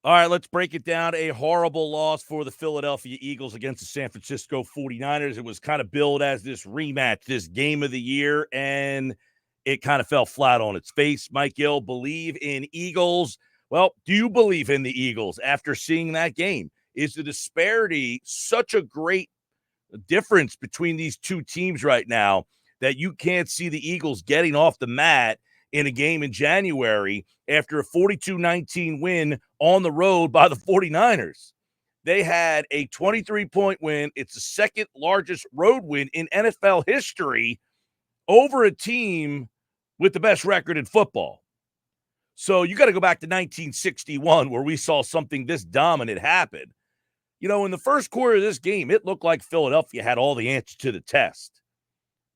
All right, let's break it down. A horrible loss for the Philadelphia Eagles against the San Francisco 49ers. It was kind of billed as this rematch, this game of the year, and it kind of fell flat on its face. Mike Gill, believe in Eagles. Well, do you believe in the Eagles after seeing that game? Is the disparity such a great difference between these two teams right now that you can't see the Eagles getting off the mat in a game in January after a 42-19 win on the road by the 49ers? They had a 23-point win. It's the second largest road win in NFL history over a team with the best record in football. So you got to go back to 1961 where we saw something this dominant happen. You know, in the first quarter of this game, it looked like Philadelphia had all the answers to the test.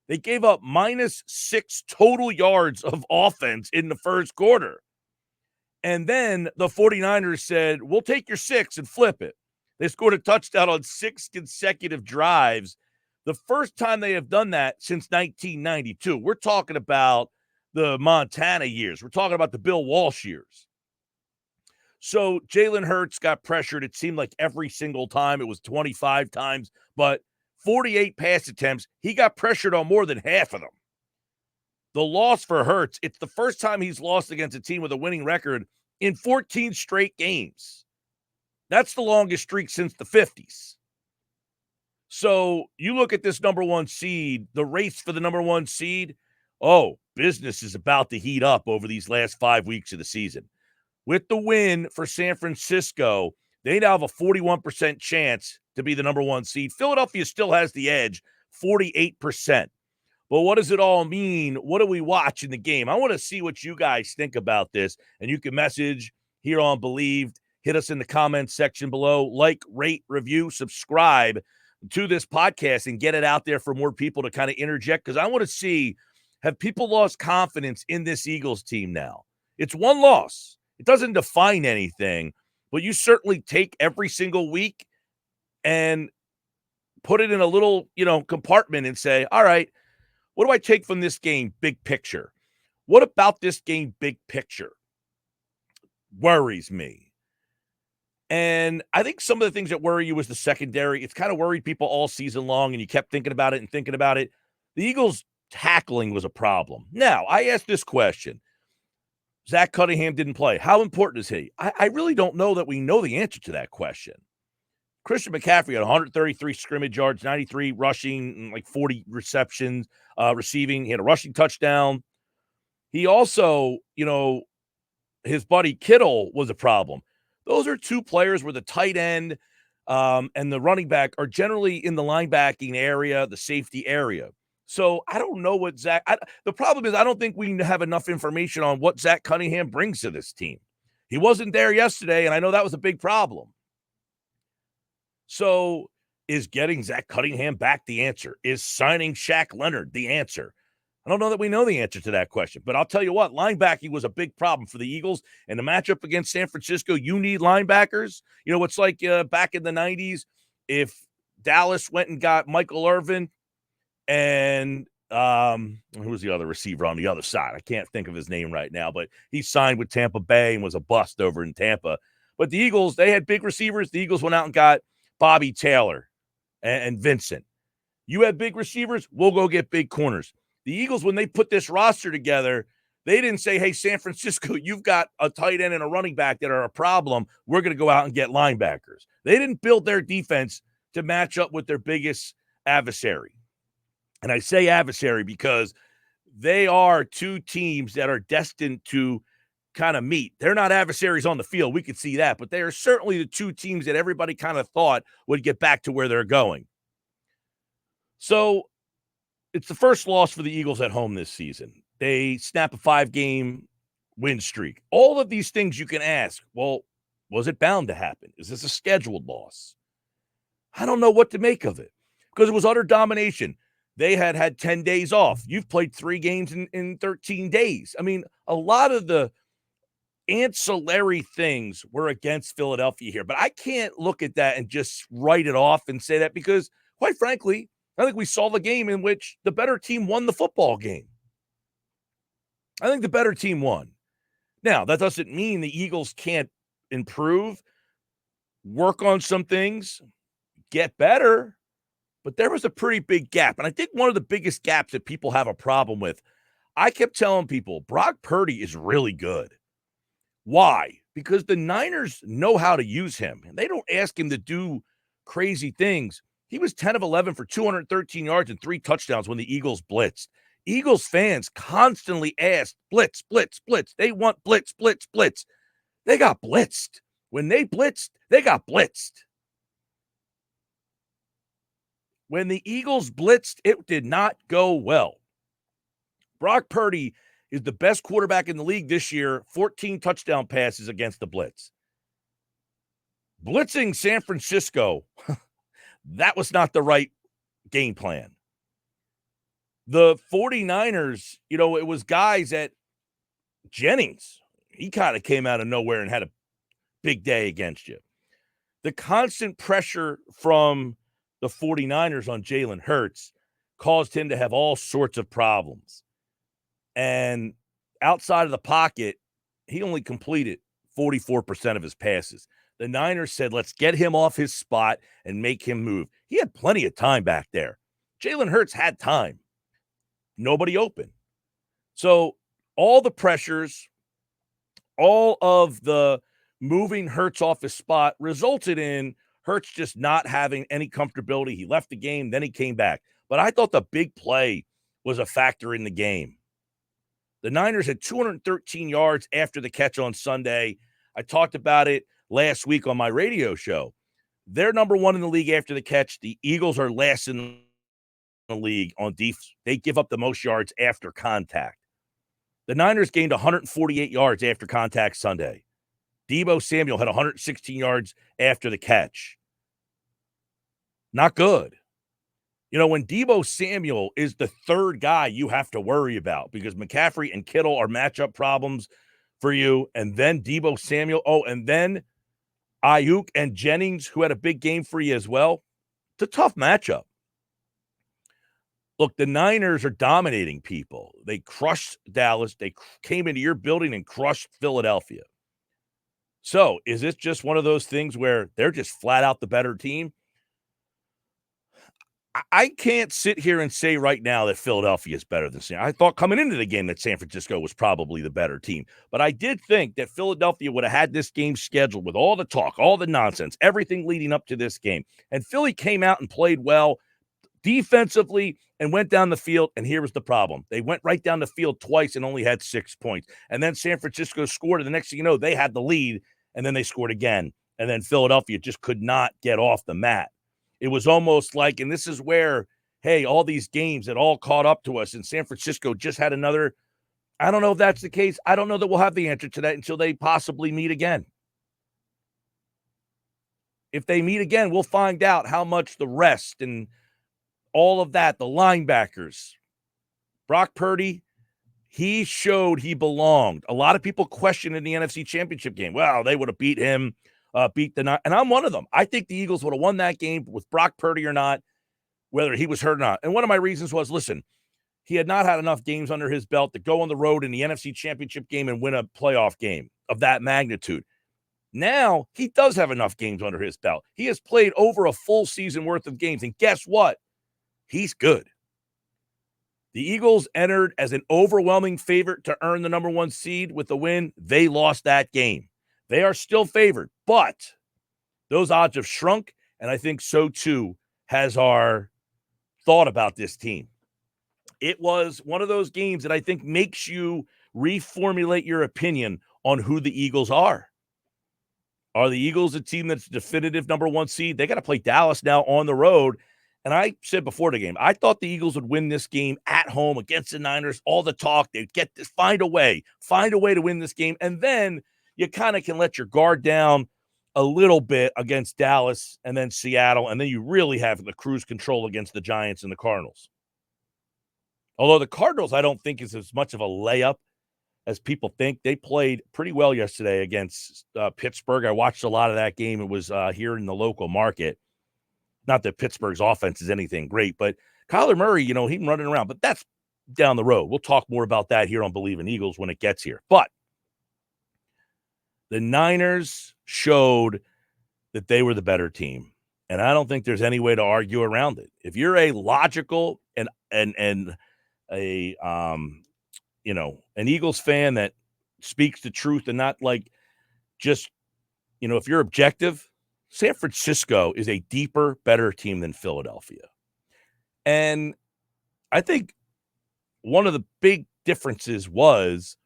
They gave up -6 total yards of offense in the first quarter. And then the 49ers said, we'll take your 6 and flip it. They scored a touchdown on 6 consecutive drives. The first time they have done that since 1992. We're talking about the Montana years. We're talking about the Bill Walsh years. So Jalen Hurts got pressured. It seemed like every single time. It was 25 times, but 48 pass attempts. He got pressured on more than half of them. The loss for Hurts, it's the first time he's lost against a team with a winning record in 14 straight games. That's the longest streak since the 50s. So you look at this number one seed, the race for the number one seed. Oh, business is about to heat up over these last 5 weeks of the season. With the win for San Francisco, they now have a 41% chance to be the number one seed. Philadelphia still has the edge, 48%. But what does it all mean? What do we watch in the game? I want to see what you guys think about this. And you can message here on Believed. Hit us in the comments section below. Like, rate, review, subscribe to this podcast and get it out there for more people to kind of interject. Because I want to see, have people lost confidence in this Eagles team now? It's one loss. It doesn't define anything, but you certainly take every single week and put it in a little, compartment and say, all right, what do I take from this game, big picture? What about this game, big picture, worries me? And I think some of the things that worry you was the secondary. It's kind of worried people all season long, and you kept thinking about it and thinking about it. The Eagles' tackling was a problem. Now, I asked this question. Zach Cunningham didn't play. How important is he? I really don't know that we know the answer to that question. Christian McCaffrey had 133 scrimmage yards, 93 rushing, like 40 receptions, receiving. He had a rushing touchdown. He also, his buddy Kittle was a problem. Those are two players where the tight end and the running back are generally in the linebacking area, the safety area. So I don't know what the problem is I don't think we have enough information on what Zach Cunningham brings to this team. He wasn't there yesterday, and I know that was a big problem. So is getting Zach Cunningham back the answer? Is signing Shaq Leonard the answer? I don't know that we know the answer to that question, but I'll tell you what, linebacking was a big problem for the Eagles. And the matchup against San Francisco, you need linebackers. It's like back in the 90s, if Dallas went and got Michael Irvin and who was the other receiver on the other side? I can't think of his name right now, but he signed with Tampa Bay and was a bust over in Tampa. But the Eagles, they had big receivers. The Eagles went out and got Bobby Taylor and Vincent. You have big receivers, we'll go get big corners. The Eagles, when they put this roster together, they didn't say, hey, San Francisco, you've got a tight end and a running back that are a problem. We're going to go out and get linebackers. They didn't build their defense to match up with their biggest adversary. And I say adversary because they are two teams that are destined to kind of meet. They're not adversaries on the field. We could see that, but they are certainly the two teams that everybody kind of thought would get back to where they're going. So it's the first loss for the Eagles at home this season. They snap a 5-game win streak. All of these things you can ask, well, was it bound to happen? Is this a scheduled loss? I don't know what to make of it because it was utter domination. They had 10 days off. You've played 3 games in 13 days. I mean, a lot of the ancillary things were against Philadelphia here, but I can't look at that and just write it off and say that because, quite frankly, I think we saw the game in which the better team won the football game. I think the better team won. Now, that doesn't mean the Eagles can't improve, work on some things, get better. But there was a pretty big gap. And I think one of the biggest gaps that people have a problem with, I kept telling people, Brock Purdy is really good. Why? Because the Niners know how to use him, and they don't ask him to do crazy things. He was 10 of 11 for 213 yards and 3 touchdowns when the Eagles blitzed. Eagles fans constantly asked, blitz, blitz, blitz. They want blitz, blitz, blitz. They got blitzed. When they blitzed, they got blitzed. When the Eagles blitzed, it did not go well. Brock Purdy is the best quarterback in the league this year, 14 touchdown passes against the blitz. Blitzing San Francisco, that was not the right game plan. The 49ers, it was guys at Jennings. He kind of came out of nowhere and had a big day against you. The constant pressure from the 49ers on Jalen Hurts caused him to have all sorts of problems. And outside of the pocket, he only completed 44% of his passes. The Niners said, let's get him off his spot and make him move. He had plenty of time back there. Jalen Hurts had time. Nobody open. So all the pressures, all of the moving Hurts off his spot resulted in Hurts just not having any comfortability. He left the game, then he came back. But I thought the big play was a factor in the game. The Niners had 213 yards after the catch on Sunday. I talked about it last week on my radio show. They're number 1 in the league after the catch. The Eagles are last in the league on defense. They give up the most yards after contact. The Niners gained 148 yards after contact Sunday. Deebo Samuel had 116 yards after the catch. Not good. When Deebo Samuel is the third guy you have to worry about because McCaffrey and Kittle are matchup problems for you, and then Deebo Samuel, and then Ayuk and Jennings, who had a big game for you as well. It's a tough matchup. Look, the Niners are dominating people. They crushed Dallas. They came into your building and crushed Philadelphia. So is this just one of those things where they're just flat out the better team? I can't sit here and say right now that Philadelphia is better than San. I thought coming into the game that San Francisco was probably the better team. But I did think that Philadelphia would have had this game scheduled with all the talk, all the nonsense, everything leading up to this game. And Philly came out and played well defensively and went down the field. And here was the problem. They went right down the field twice and only had 6 points. And then San Francisco scored. And the next thing you know, they had the lead. And then they scored again. And then Philadelphia just could not get off the mat. It was almost like, and this is where, hey, all these games that all caught up to us, and San Francisco just had another. I don't know if that's the case. I don't know that we'll have the answer to that until they possibly meet again. If they meet again, we'll find out how much the rest and all of that, the linebackers, Brock Purdy, he showed he belonged. A lot of people questioned in the NFC Championship game. Well, they would have beat him. Beat the Niners, and I'm one of them. I think the Eagles would have won that game with Brock Purdy or not, whether he was hurt or not. And one of my reasons was, listen, he had not had enough games under his belt to go on the road in the NFC Championship game and win a playoff game of that magnitude. Now, he does have enough games under his belt. He has played over a full season worth of games, and guess what? He's good. The Eagles entered as an overwhelming favorite to earn the number 1 seed with the win. They lost that game. They are still favored, but those odds have shrunk, and I think so too has our thought about this team. It was one of those games that I think makes you reformulate your opinion on who the Eagles are. Are the Eagles a team that's definitive number 1 seed? They got to play Dallas now on the road. And I said before the game, I thought the Eagles would win this game at home against the Niners. All the talk, they'd get this, find a way to win this game. And then you kind of can let your guard down a little bit against Dallas and then Seattle, and then you really have the cruise control against the Giants and the Cardinals. Although the Cardinals, I don't think is as much of a layup as people think. They played pretty well yesterday against Pittsburgh. I watched a lot of that game. It was here in the local market. Not that Pittsburgh's offense is anything great, but Kyler Murray, he's running around, but that's down the road. We'll talk more about that here on Believe in Eagles when it gets here. But the Niners showed that they were the better team. And I don't think there's any way to argue around it. If you're a logical and a an Eagles fan that speaks the truth and not like just, if you're objective, San Francisco is a deeper, better team than Philadelphia. And I think one of the big differences was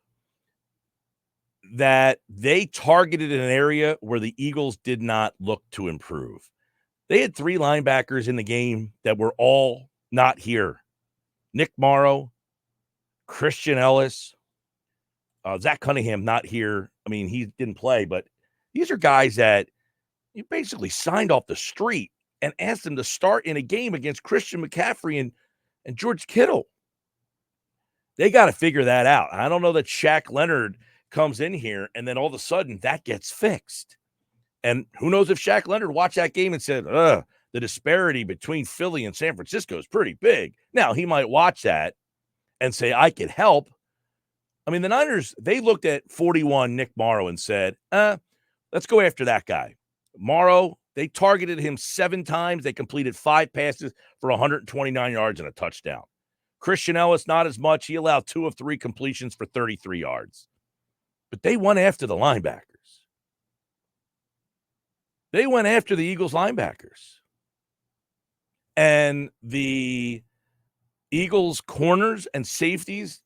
that they targeted an area where the Eagles did not look to improve. They had 3 linebackers in the game that were all not here. Nick Morrow, Christian Ellis, Zach Cunningham not here. I mean, he didn't play, but these are guys that you basically signed off the street and asked them to start in a game against Christian McCaffrey and George Kittle. They got to figure that out. I don't know that Shaq Leonard comes in here and then all of a sudden that gets fixed. And who knows if Shaq Leonard watched that game and said, the disparity between Philly and San Francisco is pretty big. Now, he might watch that and say, I could help. I mean, the Niners, they looked at 41 Nick Morrow and said, let's go after that guy. Morrow, they targeted him 7 times. They completed 5 passes for 129 yards and a touchdown. Christian Ellis, not as much. He allowed 2 of 3 completions for 33 yards. But they went after the linebackers. They went after the Eagles linebackers. And the Eagles corners and safeties,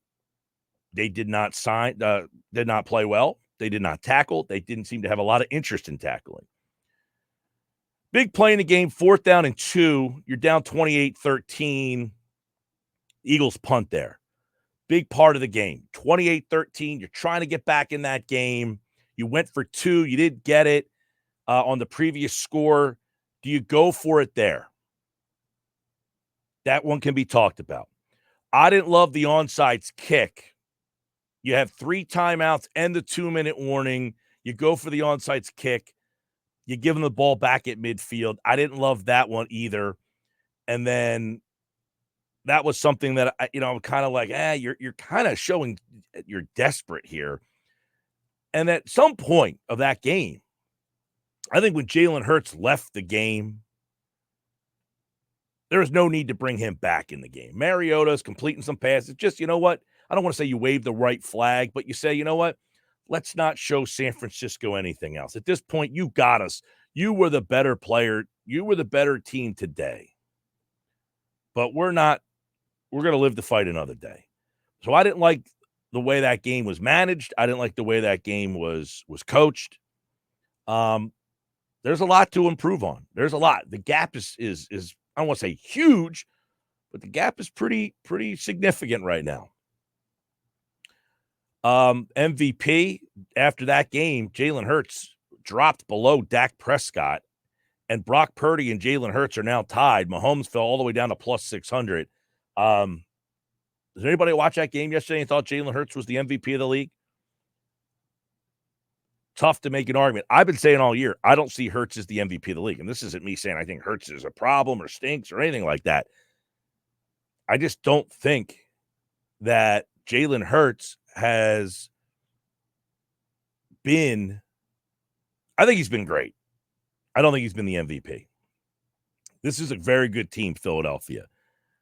they did not play well. They did not tackle. They didn't seem to have a lot of interest in tackling. Big play in the game, 4th down and 2. You're down 28-13. Eagles punt there. Big part of the game. 28-13. You're trying to get back in that game. You went for 2. You didn't get it on the previous score. Do you go for it there? That one can be talked about. I didn't love the onside kick. You have 3 timeouts and the 2-minute warning. You go for the onside kick. You give them the ball back at midfield. I didn't love that one either. And then that was something that, I'm kind of like, you're kind of showing you're desperate here. And at some point of that game, I think when Jalen Hurts left the game, there was no need to bring him back in the game. Mariota's completing some passes. Just, you know what? I don't want to say you wave the right flag, but you say, you know what? Let's not show San Francisco anything else. At this point, you got us. You were the better player. You were the better team today. But we're not. We're going to live to fight another day. So I didn't like the way that game was managed. I didn't like the way that game was coached. There's a lot to improve on. There's a lot. The gap is I don't want to say huge, but the gap is pretty significant right now. MVP after that game, Jalen Hurts dropped below Dak Prescott, and Brock Purdy and Jalen Hurts are now tied. Mahomes fell all the way down to plus 600. Does anybody watch that game yesterday and thought Jalen Hurts was the MVP of the league? Tough to make an argument. I've been saying all year, I don't see Hurts as the MVP of the league. And this isn't me saying I think Hurts is a problem or stinks or anything like that. I just don't think that Jalen Hurts has been – I think he's been great. I don't think he's been the MVP. This is a very good team, Philadelphia.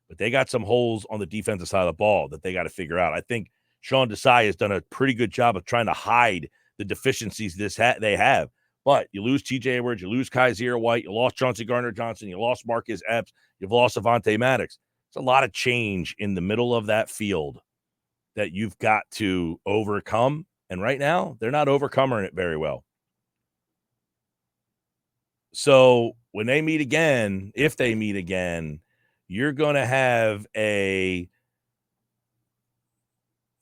But they got some holes on the defensive side of the ball that they got to figure out. I think Sean Desai has done a pretty good job of trying to hide the deficiencies they have. But you lose T.J. Edwards, you lose Kaiser White, you lost Chauncey Gardner-Johnson, you lost Marcus Epps, you've lost Avonte Maddox. It's a lot of change in the middle of that field that you've got to overcome. And right now, they're not overcoming it very well. So when they meet again, if they meet again, you're going to have a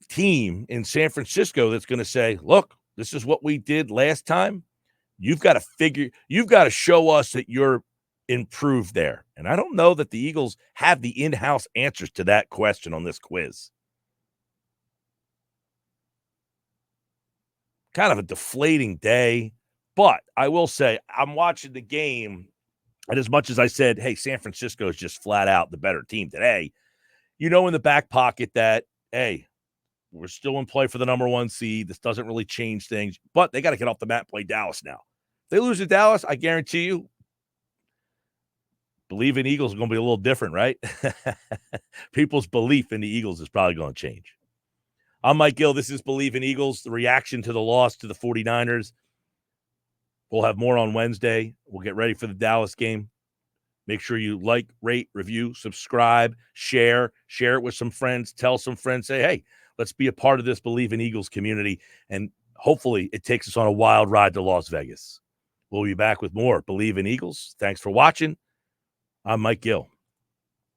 team in San Francisco that's going to say, look, this is what we did last time. You've got to show us that you're improved there. And I don't know that the Eagles have the in-house answers to that question on this quiz. Kind of a deflating day, but I will say I'm watching the game, and as much as I said, hey, San Francisco is just flat out the better team today, in the back pocket that, hey, we're still in play for the number 1 seed. This doesn't really change things, but they got to get off the mat and play Dallas now. They lose to Dallas, I guarantee you, believe in Eagles is going to be a little different, right? People's belief in the Eagles is probably going to change. I'm Mike Gill. This is Believe in Eagles, the reaction to the loss to the 49ers. We'll have more on Wednesday. We'll get ready for the Dallas game. Make sure you like, rate, review, subscribe, share it with some friends. Tell some friends, say, hey, let's be a part of this Believe in Eagles community. And hopefully it takes us on a wild ride to Las Vegas. We'll be back with more Believe in Eagles. Thanks for watching. I'm Mike Gill.